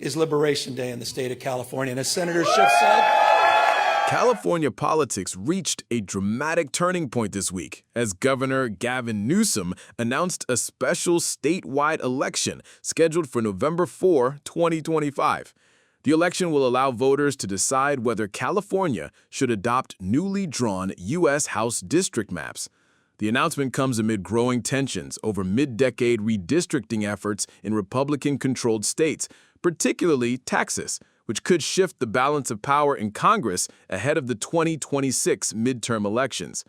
is Liberation Day in the state of California. And as Senator Schiff said, California politics reached a dramatic turning point this week as Governor Gavin Newsom announced a special statewide election scheduled for November 4, 2025. The election will allow voters to decide whether California should adopt newly drawn U.S. House district maps. The announcement comes amid growing tensions over mid-decade redistricting efforts in Republican-controlled states, particularly Texas, which could shift the balance of power in Congress ahead of the 2026 midterm elections.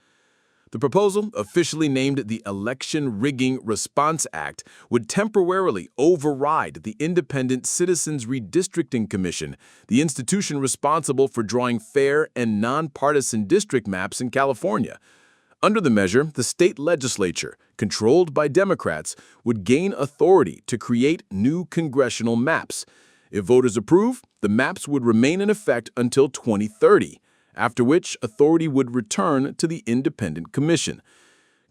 The proposal, officially named the Election Rigging Response Act, would temporarily override the independent Citizens Redistricting Commission, the institution responsible for drawing fair and nonpartisan district maps in California. Under the measure, the state legislature, controlled by Democrats, would gain authority to create new congressional maps. If voters approve, the maps would remain in effect until 2030, after which authority would return to the independent commission.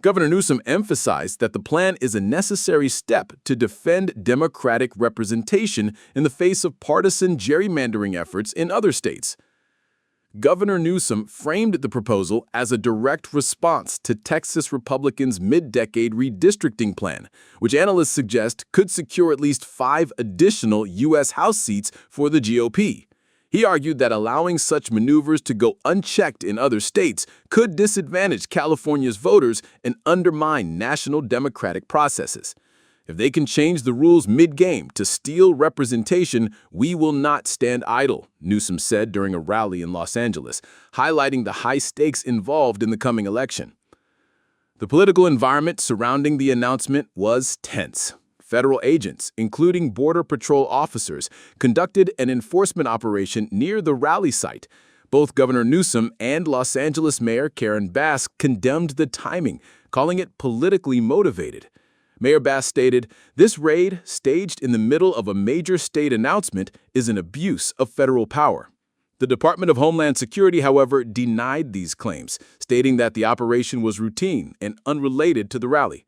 Governor Newsom emphasized that the plan is a necessary step to defend Democratic representation in the face of partisan gerrymandering efforts in other states. Governor Newsom framed the proposal as a direct response to Texas Republicans' mid-decade redistricting plan, which analysts suggest could secure at least 5 additional U.S. House seats for the GOP. He argued that allowing such maneuvers to go unchecked in other states could disadvantage California's voters and undermine national democratic processes. If they can change the rules mid-game to steal representation, we will not stand idle, Newsom said during a rally in Los Angeles, highlighting the high stakes involved in the coming election. The political environment surrounding the announcement was tense. Federal agents, including Border Patrol officers, conducted an enforcement operation near the rally site. Both Governor Newsom and Los Angeles Mayor Karen Bass condemned the timing, calling it politically motivated. Mayor Bass stated, "This raid, staged in the middle of a major state announcement, is an abuse of federal power." The Department of Homeland Security, however, denied these claims, stating that the operation was routine and unrelated to the rally.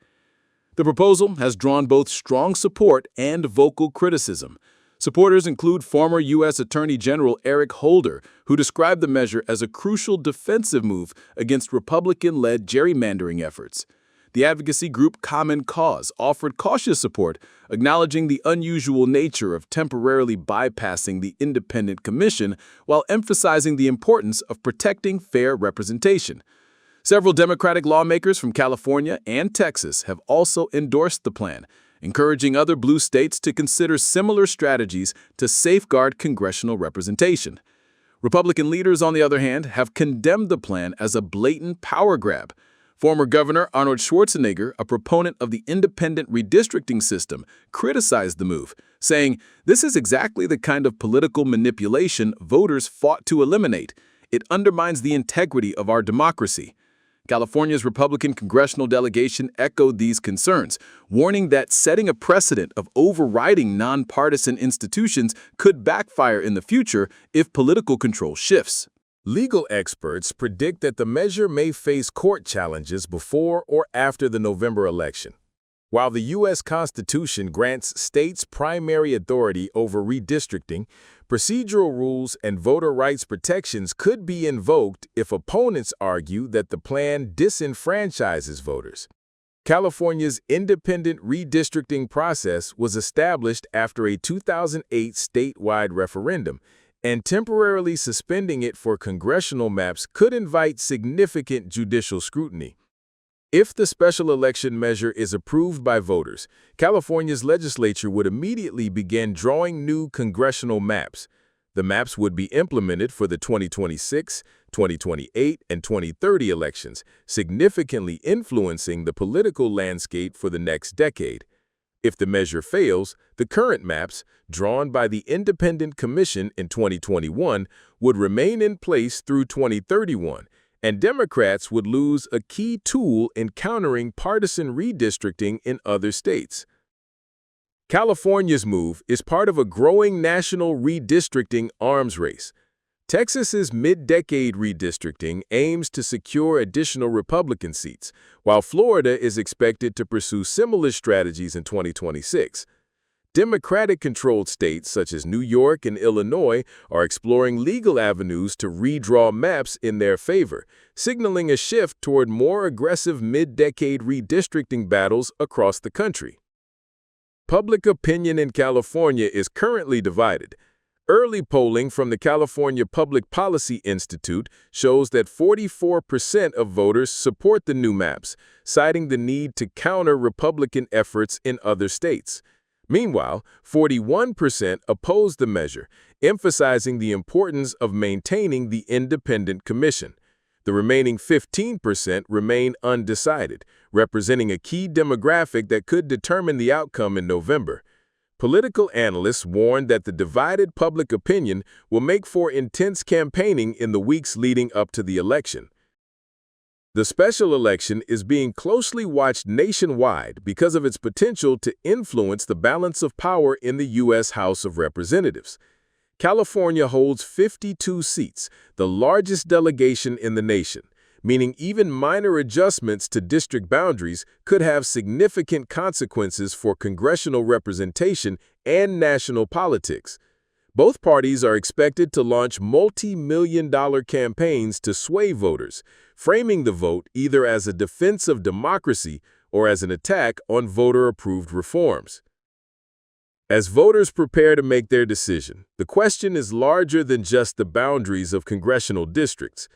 The proposal has drawn both strong support and vocal criticism. Supporters include former U.S. Attorney General Eric Holder, who described the measure as a crucial defensive move against Republican-led gerrymandering efforts. The advocacy group Common Cause offered cautious support, acknowledging the unusual nature of temporarily bypassing the independent commission while emphasizing the importance of protecting fair representation. Several Democratic lawmakers from California and Texas have also endorsed the plan, encouraging other blue states to consider similar strategies to safeguard congressional representation. Republican leaders, on the other hand, have condemned the plan as a blatant power grab. Former Governor Arnold Schwarzenegger, a proponent of the independent redistricting system, criticized the move, saying, "This is exactly the kind of political manipulation voters fought to eliminate. It undermines the integrity of our democracy." California's Republican congressional delegation echoed these concerns, warning that setting a precedent of overriding nonpartisan institutions could backfire in the future if political control shifts. Legal experts predict that the measure may face court challenges before or after the November election. While the U.S. Constitution grants states primary authority over redistricting, procedural rules and voter rights protections could be invoked if opponents argue that the plan disenfranchises voters. California's independent redistricting process was established after a 2008 statewide referendum, and temporarily suspending it for congressional maps could invite significant judicial scrutiny. If the special election measure is approved by voters, California's legislature would immediately begin drawing new congressional maps. The maps would be implemented for the 2026, 2028, and 2030 elections, significantly influencing the political landscape for the next decade. If the measure fails, the current maps, drawn by the Independent Commission in 2021, would remain in place through 2031, and Democrats would lose a key tool in countering partisan redistricting in other states. California's move is part of a growing national redistricting arms race. Texas's mid-decade redistricting aims to secure additional Republican seats, while Florida is expected to pursue similar strategies in 2026. Democratic-controlled states such as New York and Illinois are exploring legal avenues to redraw maps in their favor, signaling a shift toward more aggressive mid-decade redistricting battles across the country. Public opinion in California is currently divided. Early polling from the California Public Policy Institute shows that 44% of voters support the new maps, citing the need to counter Republican efforts in other states. Meanwhile, 41% oppose the measure, emphasizing the importance of maintaining the independent commission. The remaining 15% remain undecided, representing a key demographic that could determine the outcome in November. Political analysts warn that the divided public opinion will make for intense campaigning in the weeks leading up to the election. The special election is being closely watched nationwide because of its potential to influence the balance of power in the U.S. House of Representatives. California holds 52 seats, the largest delegation in the nation, meaning even minor adjustments to district boundaries could have significant consequences for congressional representation and national politics. Both parties are expected to launch multi-million-dollar campaigns to sway voters, framing the vote either as a defense of democracy or as an attack on voter-approved reforms. As voters prepare to make their decision, the question is larger than just the boundaries of congressional districts.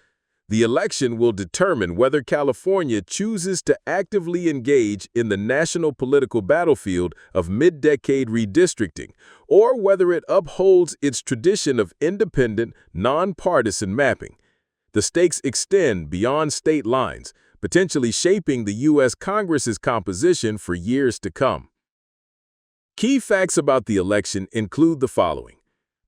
The election will determine whether California chooses to actively engage in the national political battlefield of mid-decade redistricting, or whether it upholds its tradition of independent, nonpartisan mapping. The stakes extend beyond state lines, potentially shaping the U.S. Congress's composition for years to come. Key facts about the election include the following.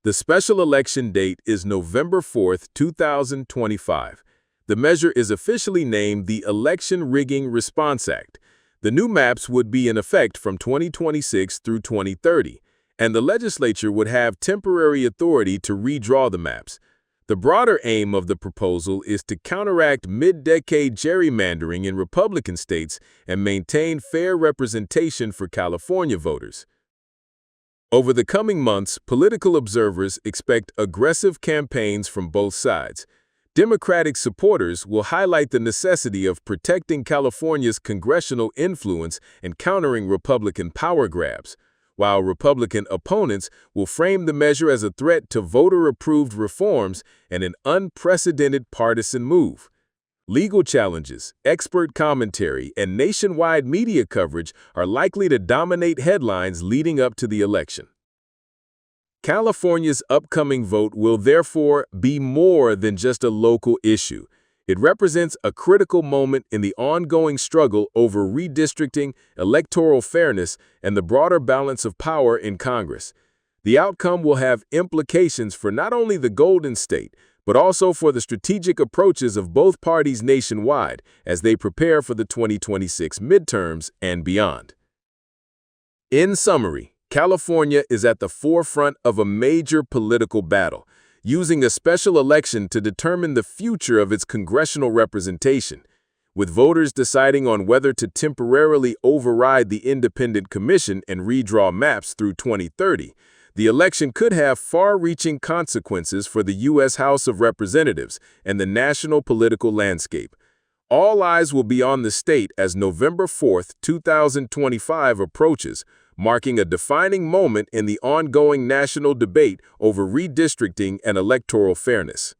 The special election date is November 4, 2025. The measure is officially named the Election Rigging Response Act. The new maps would be in effect from 2026 through 2030, and the legislature would have temporary authority to redraw the maps. The broader aim of the proposal is to counteract mid-decade gerrymandering in Republican states and maintain fair representation for California voters. Over the coming months, political observers expect aggressive campaigns from both sides. Democratic supporters will highlight the necessity of protecting California's congressional influence and countering Republican power grabs, while Republican opponents will frame the measure as a threat to voter-approved reforms and an unprecedented partisan move. Legal challenges, expert commentary, and nationwide media coverage are likely to dominate headlines leading up to the election. California's upcoming vote will therefore be more than just a local issue. It represents a critical moment in the ongoing struggle over redistricting, electoral fairness, and the broader balance of power in Congress. The outcome will have implications for not only the Golden State, but also for the strategic approaches of both parties nationwide as they prepare for the 2026 midterms and beyond. In summary, California is at the forefront of a major political battle, using a special election to determine the future of its congressional representation. With voters deciding on whether to temporarily override the independent commission and redraw maps through 2030, the election could have far-reaching consequences for the U.S. House of Representatives and the national political landscape. All eyes will be on the state as November 4, 2025 approaches, marking a defining moment in the ongoing national debate over redistricting and electoral fairness.